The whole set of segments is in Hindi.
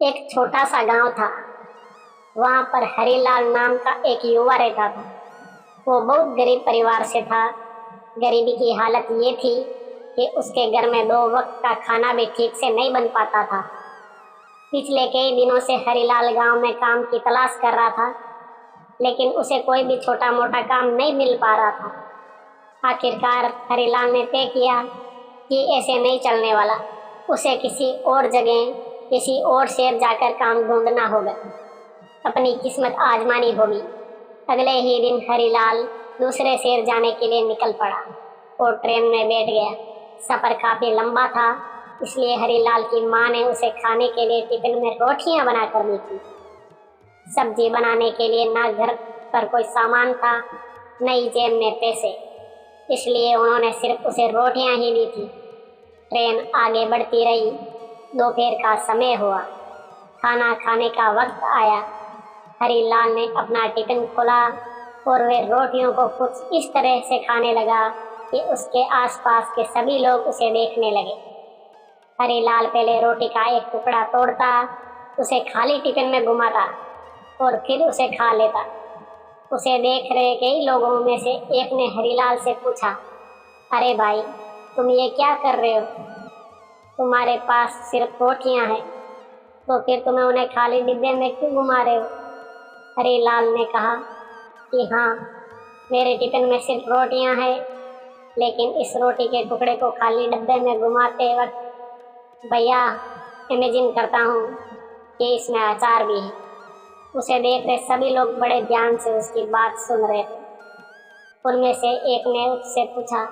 एक छोटा सा गांव था। वहां पर हरीलाल नाम का एक युवा रहता था। वो बहुत गरीब परिवार से था। गरीबी की हालत ये थी कि उसके घर में 2 वक्त का खाना भी ठीक से नहीं बन पाता था। पिछले कई दिनों से हरीलाल गांव में काम की तलाश कर रहा था, लेकिन उसे कोई भी छोटा मोटा काम नहीं मिल पा रहा था। आखिरकार हरीलाल ने तय किया कि ऐसे नहीं चलने वाला। उसे किसी और जगह, किसी और शहर जाकर काम ढूंढना होगा, अपनी किस्मत आजमानी होगी। अगले ही दिन हरीलाल दूसरे शहर जाने के लिए निकल पड़ा और ट्रेन में बैठ गया। सफ़र काफ़ी लंबा था, इसलिए हरीलाल की माँ ने उसे खाने के लिए टिफिन में रोटियां बना कर दी थी। सब्जी बनाने के लिए ना घर पर कोई सामान था, न ही जेब में पैसे, इसलिए उन्होंने सिर्फ उसे रोटियां ही दी थी। ट्रेन आगे बढ़ती रही। दोपहर का समय हुआ, खाना खाने का वक्त आया। हरीलाल ने अपना टिफिन खोला और वे रोटियों को कुछ इस तरह से खाने लगा कि उसके आसपास के सभी लोग उसे देखने लगे। हरीलाल पहले रोटी का एक टुकड़ा तोड़ता, उसे खाली टिफिन में घुमाता और फिर उसे खा लेता। उसे देख रहे कई लोगों में से एक ने हरीलाल से पूछा, अरे भाई, तुम ये क्या कर रहे हो? तुम्हारे पास सिर्फ रोटियां हैं, तो फिर तुम्हें उन्हें खाली डिब्बे में क्यों घुमा रहे हो? हरीलाल ने कहा कि हाँ, मेरे टिफिन में सिर्फ रोटियां हैं, लेकिन इस रोटी के टुकड़े को खाली डब्बे में घुमाते वक्त भैया इमेजिन करता हूँ कि इसमें अचार भी है। उसे देख रहे सभी लोग बड़े ध्यान से उसकी बात सुन रहे थे। उनमें से एक ने उससे पूछा,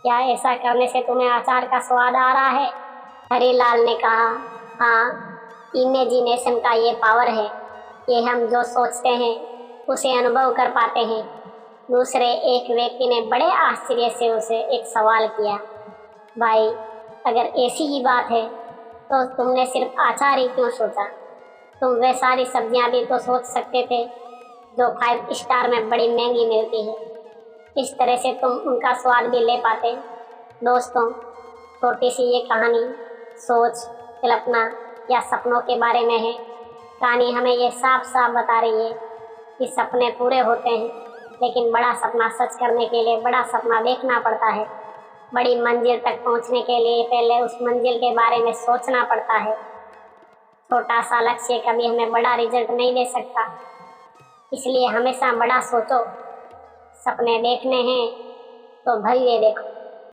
क्या ऐसा करने से तुम्हें अचार का स्वाद आ रहा है? हरीलाल ने कहा, हाँ, इमेजिनेशन का ये पावर है कि हम जो सोचते हैं उसे अनुभव कर पाते हैं। दूसरे एक व्यक्ति ने बड़े आश्चर्य से उसे एक सवाल किया, भाई, अगर ऐसी ही बात है तो तुमने सिर्फ अचार ही क्यों सोचा? तुम वे सारी सब्जियां भी तो सोच सकते थे जो 5 स्टार में बड़ी महंगी मिलती है। इस तरह से तुम उनका स्वाद भी ले पाते। दोस्तों, छोटी सी ये कहानी सोच, कल्पना या सपनों के बारे में है। कहानी हमें ये साफ साफ बता रही है कि सपने पूरे होते हैं, लेकिन बड़ा सपना सच करने के लिए बड़ा सपना देखना पड़ता है। बड़ी मंजिल तक पहुंचने के लिए पहले उस मंजिल के बारे में सोचना पड़ता है। छोटा सा लक्ष्य कभी हमें बड़ा रिजल्ट नहीं दे सकता, इसलिए हमेशा बड़ा सोचो। सपने देखने हैं तो भरिए देखो।